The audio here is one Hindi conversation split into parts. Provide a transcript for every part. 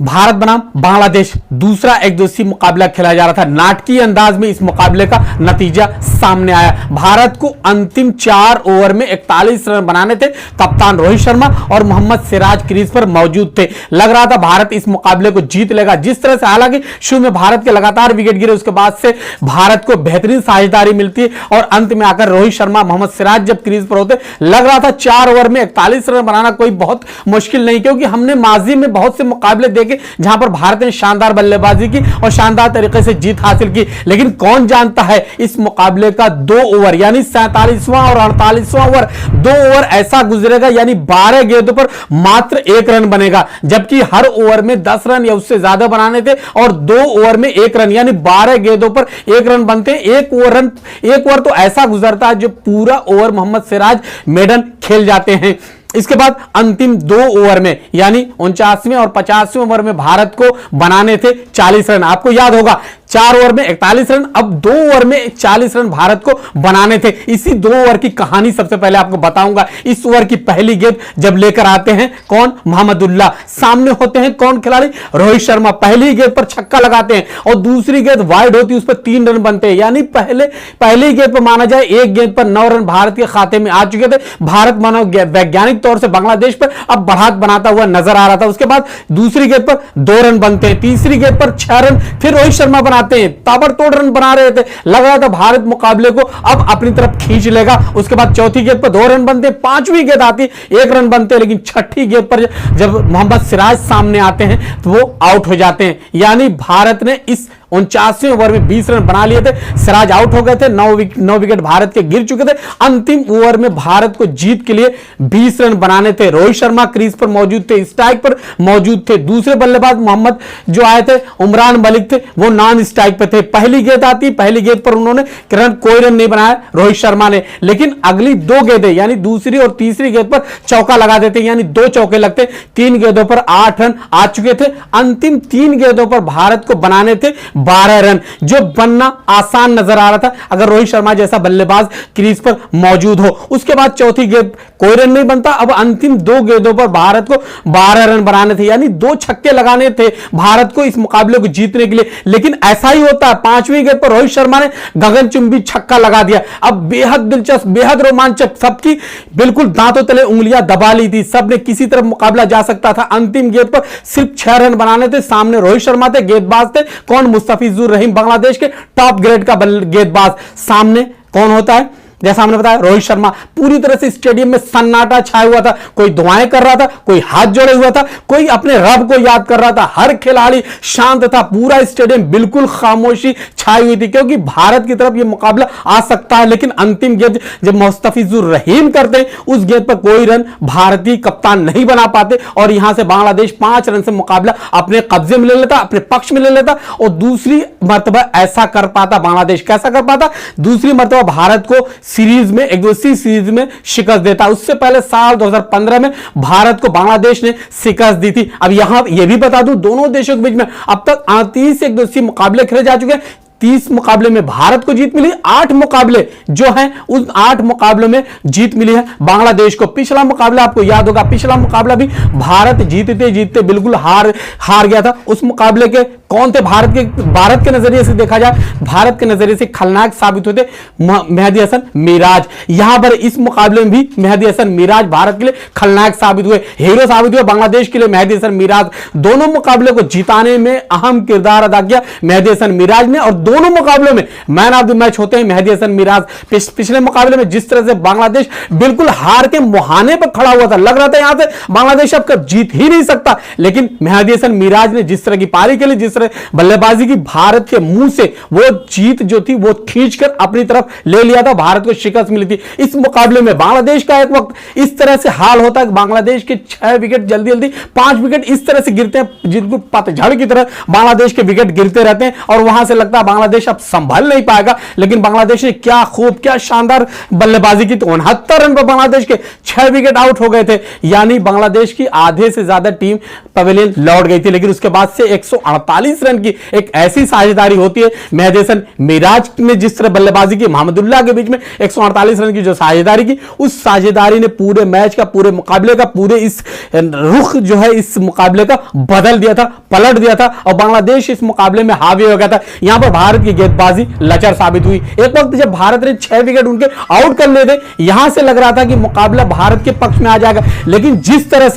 भारत बनाम बांग्लादेश दूसरा एक दिवसीय मुकाबला खेला जा रहा था। नाटकीय अंदाज में इस मुकाबले का नतीजा सामने आया। भारत को अंतिम 4 ओवर में 41 रन बनाने थे। कप्तान रोहित शर्मा और मोहम्मद सिराज क्रीज पर मौजूद थे। लग रहा था भारत इस मुकाबले को जीत लेगा। जिस तरह से हालांकि शुरू में भारत के लगातार विकेट गिरे, उसके बाद से भारत को बेहतरीन साझेदारी मिलती है और अंत में आकर रोहित शर्मा मोहम्मद सिराज जब क्रीज पर होते, लग रहा था 4 ओवर में 41 रन बनाना कोई बहुत मुश्किल नहीं, क्योंकि हमने माजी में बहुत से मुकाबले देखे जहां पर भारत ने शानदार बल्लेबाजी की और शानदार तरीके से जीत हासिल की। लेकिन कौन जानता है इस मुकाबले का 2 ओवर यानी 47वां और 48वां ओवर 2 ओवर ऐसा गुजरेगा यानी 12 गेंदों पर मात्र 1 रन बनेगा, जबकि हर ओवर में 10 रन या उससे ज्यादा बनाने थे और 2 ओवर में 1 रन यानी 12 गेंदों पर 1 रन बनते। एक ओवर तो ऐसा गुजरता है जो पूरा ओवर मोहम्मद सिराज मेडन खेल जाते हैं। इसके बाद अंतिम 2 ओवर में यानी 49वें और 50वें ओवर में भारत को बनाने थे 40 रन। आपको याद होगा 4 ओवर में 41 रन, अब 2 ओवर में 40 रन भारत को बनाने थे। इसी 2 ओवर की कहानी सबसे पहले आपको बताऊंगा। इस ओवर की पहली गेंद जब लेकर आते हैं कौन, मोहम्मदुल्लाह, सामने होते हैं कौन खिलाड़ी, रोहित शर्मा। पहली गेंद पर छक्का लगाते हैं और दूसरी गेंद वाइड होती है, उस पर 3 रन बनते हैं। यानी पहली गेंद पर माना जाए 1 गेंद पर 9 रन भारत के खाते में आ चुके थे। भारत मानो वैज्ञानिक तौर से बांग्लादेश पर अब बढ़त बनाता हुआ नजर आ रहा था। उसके बाद दूसरी गेंद पर 2 रन बनते हैं, तीसरी गेंद पर 6 रन, फिर रोहित शर्मा बनाते हैं, ताबड़तोड़ रन बना रहे थे। लग रहा था भारत मुकाबले को अब अपनी तरफ खींच लेगा। उसके बाद चौथी गेंद पर 2 रन बनते, 5वीं गेंद आती 1 रन बनते, लेकिन छठी गेंद पर जब मोहम्मद सिराज सामने आते हैं तो वो आउट हो जाते हैं। यानी भारत ने इस 49वें ओवर में 20 रन बना लिए थे, सिराज आउट हो गए थे, 9 विकेट भारत के गिर चुके थे। अंतिम ओवर में भारत को जीत के लिए 20 रन बनाने थे। रोहित शर्मा क्रीज पर मौजूद थे, स्ट्राइक पर मौजूद थे। दूसरे बल्लेबाज मोहम्मद जो आए थे उमरान मलिक थे, वो नॉन स्ट्राइक पे थे। पहली गेंद आती, पहली गेंद पर उन्होंने कोई रन नहीं बनाया रोहित शर्मा ने, लेकिन अगली 2 गेंदें यानी दूसरी और तीसरी गेंद पर चौका लगा देते, यानी 2 चौके लगते। 3 गेंदों पर 8 रन आ चुके थे। अंतिम 3 गेंदों पर भारत को बनाने थे 12 रन, जो बनना आसान नजर आ रहा था अगर रोहित शर्मा जैसा बल्लेबाज क्रीज पर मौजूद हो। उसके बाद चौथी गेंद कोई रन नहीं बनता। अब अंतिम 2 गेंदों पर भारत को 12 रन बनाने थे, यानी 2 छक्के लगाने थे भारत को इस मुकाबले को जीतने के लिए। लेकिन ऐसा ही होता है, 5वीं गेंद पर रोहित शर्मा ने गगनचुंबी छक्का लगा दिया। अब बेहद दिलचस्प, बेहद रोमांचक, सबकी बिल्कुल दांतों तले उंगलियां दबा ली थी, सबने किसी तरफ मुकाबला जा सकता था। अंतिम गेंद पर सिर्फ 6 रन बनाने थे। सामने रोहित शर्मा थे, गेंदबाज थे कौन, मुस्तफिजुर रहीम, बांग्लादेश के टॉप ग्रेड का गेंदबाज। सामने कौन होता है, जैसा हमने बताया रोहित शर्मा। पूरी तरह से स्टेडियम में सन्नाटा छाया हुआ था, कोई दुआएं कर रहा था, कोई हाथ जोड़े हुआ था, कोई अपने रब को याद कर रहा था। हर खिलाड़ी शांत था, पूरा स्टेडियम बिल्कुल खामोशी छाई हुई थी, क्योंकि भारत की तरफ यह मुकाबला आ सकता है। लेकिन अंतिम गेंद जब मुस्तफिजुर रहीम करते हैं, उस गेंद पर कोई रन भारतीय कप्तान नहीं बना पाते और यहां से बांग्लादेश 5 रन से मुकाबला अपने कब्जे में ले लेता, अपने पक्ष में ले लेता और दूसरी मर्तबा ऐसा कर पाता बांग्लादेश। कैसा कर पाता, दूसरी मर्तबा भारत को सीरीज में, एक दिवसीय सीरीज में शिकस्त देता। उससे पहले साल 2015 में भारत को बांग्लादेश ने शिकस्त दी थी। अब यहां यह भी बता दूं, दोनों देशों के बीच में अब तक 38 एक दिवसीय मुकाबले खेले जा चुके हैं। 30 मुकाबले में भारत को जीत मिली, 8 मुकाबले जो हैं उस 8 मुकाबलों में जीत मिली है बांग्लादेश को। पिछला मुकाबला आपको याद होगा, पिछला मुकाबला भी भारत जीतते जीतते बिल्कुल हार गया था। उस मुकाबले के कौन थे, भारत के नजरिए से देखा जाए, भारत के नजरिए से खलनायक साबित होते मेहदी हसन मिराज। यहां पर इस मुकाबले में भी मेहदी हसन मिराज भारत के लिए खलनायक साबित हुए, हीरो साबित हुए बांग्लादेश के लिए मेहदी हसन मिराज। दोनों मुकाबले को जिताने में अहम किरदार अदा किया मेहदी हसन मिराज ने और दोनों मुकाबलों में मैन ऑफ द मैच होते हैं मेहदी हसन मिराज। पिछले मुकाबले में जिस तरह से बांग्लादेश बिल्कुल हार के मुहाने पर खड़ा हुआ था, लग रहा था यहां से बांग्लादेश अब कब जीत ही नहीं सकता, लेकिन मेहदी हसन मिराज ने जिस तरह की पारी के लिए, जिस तरह बल्लेबाजी की, भारत के मुंह से वो जीत जो थी वो खींचकर अपनी तरफ ले लिया था, भारत को शिकस्त मिली थी। इस मुकाबले में बांग्लादेश का एक वक्त इस तरह से हाल होता है कि बांग्लादेश के 6 विकेट जल्दी जल्दी 5 विकेट इस तरह से गिरते हैं, जिनको पतझड़ की तरह बांग्लादेश के विकेट गिरते रहते हैं और वहां से लगता है बांग्लादेश अब संभल नहीं पाएगा, लेकिन बांग्लादेश ने क्या खूब, क्या शानदार बल्लेबाजी की। 69 रन पर बांग्लादेश के 6 विकेट आउट हो गए थे, यानी बांग्लादेश की आधे से ज्यादा टीम पवेलियन लौट गई थी। लेकिन उसके बाद से 148 रन की एक ऐसी साझेदारी होती है। मेहदी हसन मिराज ने जिस तरह बल्लेबाजी की, मोहम्मदुल्लाह के बीच में 148 रन की जो साझेदारी की, उस साझेदारी ने पूरे मैच का, पूरे मुकाबले का, पूरे इस रुख जो है इस मुकाबले का बदल दिया था, पलट दिया था और बांग्लादेश इस मुकाबले में हावी हो गया था। यहां पर भारत की गेंदबाजी लचर साबित हुई। एक वक्त जब भारत ने 6 विकेट उनके आउट कर लिए थे, यहां से लग रहा था कि मुकाबला भारत के पक्ष में आ जाएगा, लेकिन जिस तरह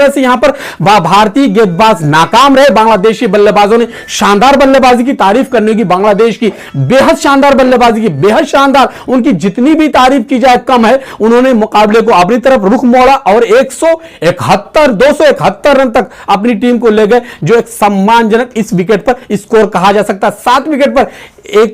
से यहां पर भारतीय गेंदबाज नाकाम रहे, बांग्लादेशी बल्लेबाजों ने शानदार बल्लेबाजी की तारीफ करने की, बांग्लादेश की बेहद शानदार बल्लेबाजी की, बेहद शानदार, उनकी जितनी भी तारीफ की जाए कम है। उन्होंने मुकाबले को अपनी तरफ रुख मोड़ा और 271 रन तक अपनी टीम को ले गए, जो एक सम्मानजनक इस विकेट पर स्कोर कहा जा सकता है। 7 विकेट पर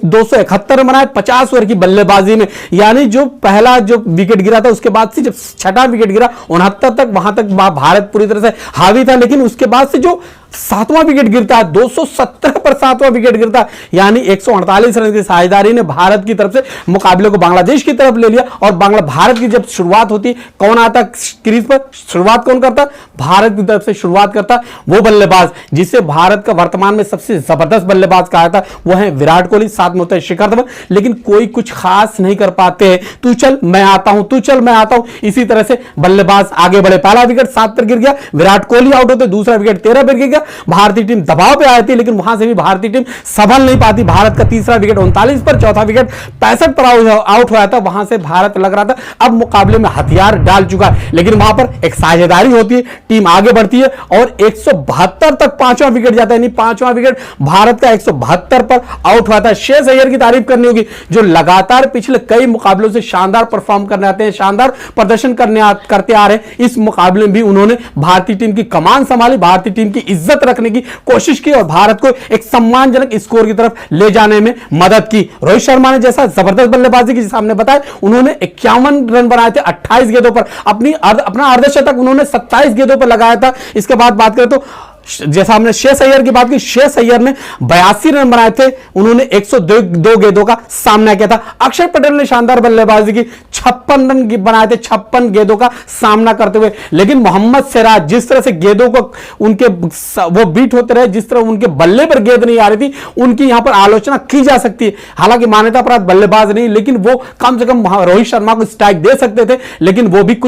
271 रन बनाए 50 ओवर की बल्लेबाजी में, यानी जो पहला जो विकेट गिरा था उसके बाद से जब छठा विकेट गिरा 69 तक, वहां तक भारत पूरी तरह से हावी था, लेकिन उसके बाद से जो 7वां विकेट गिरता है, 217 पर 7वां विकेट गिरता है, यानी 148 रन की साझेदारी ने भारत की तरफ से मुकाबले को बांग्लादेश की तरफ ले लिया। और भारत की जब शुरुआत होती, कौन आता क्रीज पर, शुरुआत कौन करता? भारत की तरफ से शुरुआत करता वो बल्लेबाज जिसे भारत का वर्तमान में सबसे जबरदस्त बल्लेबाज कहा था, वो है विराट कोहली, साथ में होता है शिखर धवन, लेकिन कोई कुछ खास नहीं कर पाते हैं। तू चल मैं आता हूं, तू चल मैं आता हूं, इसी तरह से बल्लेबाज आगे बढ़े। पहला विकेट 7 पर गिर गया, विराट कोहली आउट होते, दूसरा विकेट 13 पर गिर गया, भारतीय टीम दबाव पे आई थी, लेकिन वहां से भी भारतीय टीम संभल नहीं पाती। भारत का तीसरा विकेट 39 पर, चौथा विकेट 65 पर आउट हुआ था। वहां से भारत लग रहा था अब मुकाबले में हथियार डाल चुका है, लेकिन वहां पर एक साझेदारी होती है, टीम आगे बढ़ती है और 172 तक 5वां विकेट जाता है, यानी 5वां विकेट भारत का 172 पर आउट हुआ था। श्रेयस अय्यर की तारीफ करनी होगी, जो लगातार पिछले कई मुकाबलों से शानदार परफॉर्म करने आते हैं, शानदार प्रदर्शन करते आ रहे हैं। इस मुकाबले में भी उन्होंने भारतीय टीम की कमान संभाली, भारतीय टीम की इज्जत रखने की कोशिश की और भारत को एक सम्मानजनक स्कोर की तरफ ले जाने में मदद की। रोहित शर्मा ने जैसा जबरदस्त बल्लेबाजी की, जैसा हमने बताया, उन्होंने 51 रन बनाए थे 28 गेंदों पर, अपना अर्धशतक उन्होंने 27 गेंदों पर लगाया था। इसके बाद बात करें तो जैसा हमने श्रेयस अय्यर की बात की, श्रेयस अय्यर ने 82 रन बनाए थे, उन्होंने 102 गेंदों का सामना किया था। अक्षर पटेल ने शानदार बल्लेबाजी की, 56 रन बनाए थे 56 गेंदों का सामना करते हुए, लेकिन मोहम्मद सिराज जिस तरह से गेंदों को उनके वो बीट होते रहे, जिस तरह उनके बल्ले पर गेंद नहीं आ रही थी, उनकी यहां पर आलोचना की जा सकती है। हालांकि मान्यता प्राप्त बल्लेबाज नहीं, लेकिन वो कम से कम रोहित शर्मा को स्ट्राइक दे सकते थे, लेकिन वो भी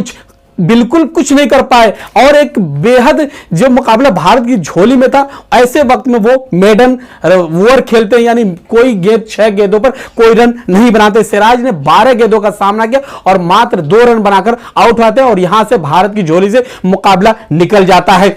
बिल्कुल कुछ नहीं कर पाए और एक बेहद जो मुकाबला भारत की झोली में था, ऐसे वक्त में वो मेडन ओवर खेलते हैं, यानी कोई गेंद 6 गेंदों पर कोई रन नहीं बनाते। सिराज ने 12 गेंदों का सामना किया और मात्र 2 रन बनाकर आउट होते हैं और यहां से भारत की झोली से मुकाबला निकल जाता है।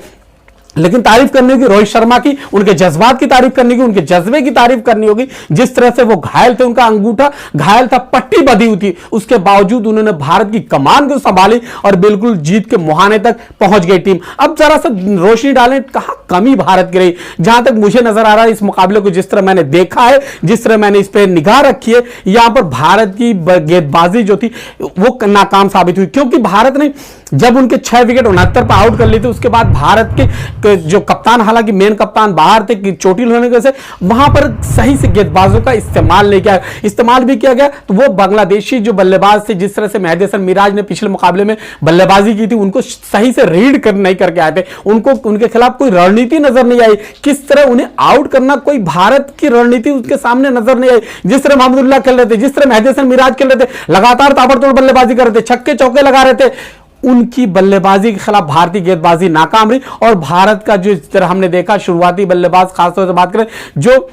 लेकिन तारीफ करनी होगी रोहित शर्मा की, उनके जज्बात की तारीफ करनी होगी, उनके जज्बे की तारीफ करनी होगी। जिस तरह से वो घायल थे, उनका अंगूठा घायल था, पट्टी बंधी हुई थी, उसके बावजूद उन्होंने भारत की कमान को संभाली और बिल्कुल जीत के मुहाने तक पहुंच गई टीम। अब जरा सा रोशनी डालें, कहां कमी भारत की रही। जहां तक मुझे नजर आ रहा है इस मुकाबले को, जिस तरह मैंने देखा है, जिस तरह मैंने इस पर निगाह रखी है, यहां पर भारत की गेंदबाजी जो थी वो नाकाम साबित हुई, क्योंकि भारत ने जब उनके 6 विकेट 69 पर आउट कर लिए थे, उसके बाद भारत के जो कप्तान, हालांकि मेन कप्तान बाहर थे चोटिल होने की वजह से, वहां पर सही से गेंदबाजों का इस्तेमाल नहीं किया, इस्तेमाल भी किया गया तो वो बांग्लादेशी जो बल्लेबाज थे, जिस तरह से मेहदी हसन मिराज ने पिछले मुकाबले में बल्लेबाजी की थी, उनको सही से रीड नहीं करके आए थे, उनको उनके खिलाफ कोई रणनीति नजर नहीं आई, किस तरह उन्हें आउट करना, कोई भारत की रणनीति उसके सामने नजर नहीं आई। जिस तरह मोहम्मदुल्लाह खेल रहे थे, जिस तरह मेहदी हसन मिराज खेल रहे थे, लगातार ताबड़तोड़ बल्लेबाजी कर रहे थे, छक्के चौके लगा रहे थे, उनकी बल्लेबाजी के खिलाफ भारतीय गेंदबाजी नाकाम रही और भारत का जो इस तरह हमने देखा शुरुआती बल्लेबाज, खासतौर से बात करें जो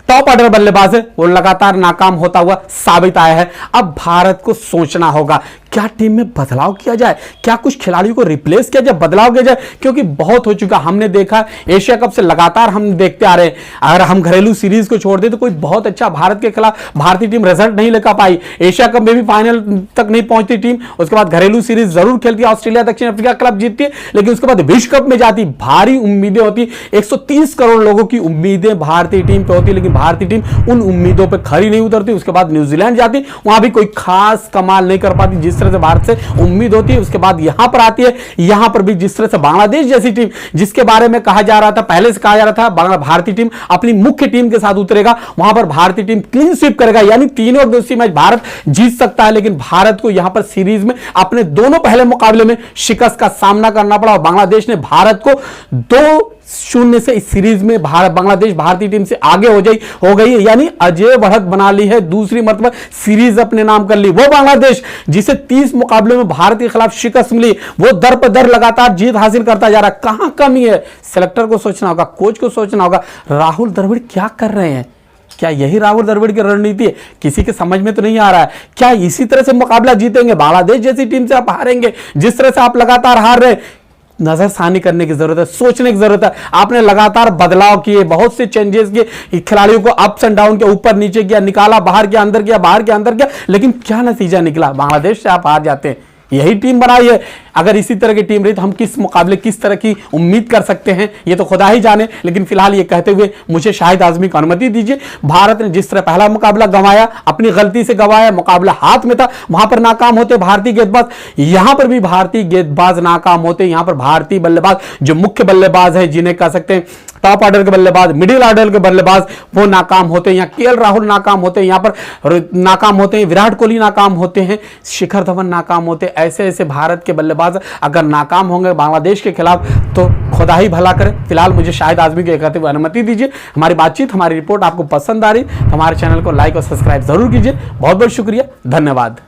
टॉप ऑर्डर बल्लेबाज है, वो लगातार नाकाम होता हुआ साबित आया है। अब भारत को सोचना होगा, क्या टीम में बदलाव किया जाए, क्या कुछ खिलाड़ियों को रिप्लेस किया जाए, बदलाव किया जाए, क्योंकि बहुत हो चुका। हमने देखा एशिया कप से लगातार हम देखते आ रहे हैं, अगर हम घरेलू सीरीज को छोड़ दें तो कोई बहुत अच्छा भारत के खिलाफ भारतीय टीम रिजल्ट नहीं लेकर पाई। एशिया कप में भी फाइनल तक नहीं पहुंचती टीम, उसके बाद घरेलू सीरीज जरूर खेलती है, ऑस्ट्रेलिया दक्षिण अफ्रीका क्लब जीतती है, लेकिन उसके बाद विश्व कप में जाती, भारी उम्मीदें होती, 130 करोड़ लोगों की उम्मीदें भारतीय टीम पे होती, लेकिन भारतीय टीम उन उम्मीदों पर खरी नहीं उतरती। उसके बाद न्यूजीलैंड जाती, वहां भी कोई खास कमाल नहीं कर पाती, जिस जिस तरह से भारत से उम्मीद होती है, उसके बाद यहां पर आती है। यहां पर भी जिस तरह से बांग्लादेश जैसी टीम, जिसके बारे में कहा जा रहा था, पहले से कहा जा रहा था भारतीय टीम अपनी मुख्य टीम के साथ उतरेगा, वहां पर भारतीय टीम क्लीन स्वीप करेगा, यानी तीनों एकदिवसीय मैच भारत जीत सकता है। लेकिन भारत को यहां पर सीरीज में अपने दोनों पहले मुकाबले में शिकस्त का सामना करना पड़ा और बांग्लादेश ने भारत को 2-0 से इस सीरीज में बांग्लादेश भारतीय टीम से आगे हो गई है, यानी अजय बढ़त बना ली है। दूसरी मरतबा सीरीज अपने नाम कर ली। वो बांग्लादेश जिसे 30 मुकाबलों में भारत के खिलाफ शिकस्त मिली, वो दर पर दर लगातार जीत हासिल करता जा रहा है। कहां कमी है? सेलेक्टर को सोचना होगा, कोच को सोचना होगा, राहुल द्रविड़ क्या कर रहे हैं? क्या यही राहुल द्रविड़ की रणनीति है? किसी के समझ में तो नहीं आ रहा है। क्या इसी तरह से मुकाबला जीतेंगे? बांग्लादेश जैसी टीम से आप हारेंगे? जिस तरह से आप लगातार हार रहे, नजरसानी करने की जरूरत है, सोचने की जरूरत है। आपने लगातार बदलाव किए, बहुत से चेंजेस किए, खिलाड़ियों को अप्स एंड डाउन के ऊपर नीचे किया, निकाला, बाहर के अंदर किया, बाहर के अंदर किया, लेकिन क्या नतीजा निकला? बांग्लादेश से आप हार जाते हैं। यही टीम बनाई है। अगर इसी तरह की टीम रही तो हम किस मुकाबले किस तरह की उम्मीद कर सकते हैं, ये तो खुदा ही जाने। लेकिन फिलहाल ये कहते हुए मुझे शाहिद आजमी को अनुमति दीजिए। भारत ने जिस तरह पहला मुकाबला गंवाया, अपनी गलती से गंवाया, मुकाबला हाथ में था, वहां पर नाकाम होते भारतीय गेंदबाज, यहां पर भी भारतीय गेंदबाज नाकाम होते। यहां पर भारतीय बल्लेबाज जो मुख्य बल्लेबाज है, जिन्हें कह सकते हैं टॉप ऑर्डर के बल्लेबाज, मिडिल ऑर्डर के बल्लेबाज, वो नाकाम होते हैं। यहाँ केएल राहुल नाकाम होते हैं, यहाँ पर नाकाम होते हैं, विराट कोहली नाकाम होते हैं, शिखर धवन नाकाम होते हैं। ऐसे ऐसे भारत के बल्लेबाज अगर नाकाम होंगे बांग्लादेश के खिलाफ तो खुदा ही भला करे। फिलहाल मुझे शाहिद आजमी को कहते हुए अनुमति दीजिए। हमारी बातचीत, हमारी रिपोर्ट आपको पसंद आ रही तो हमारे चैनल को लाइक और सब्सक्राइब जरूर कीजिए। बहुत बहुत शुक्रिया, धन्यवाद।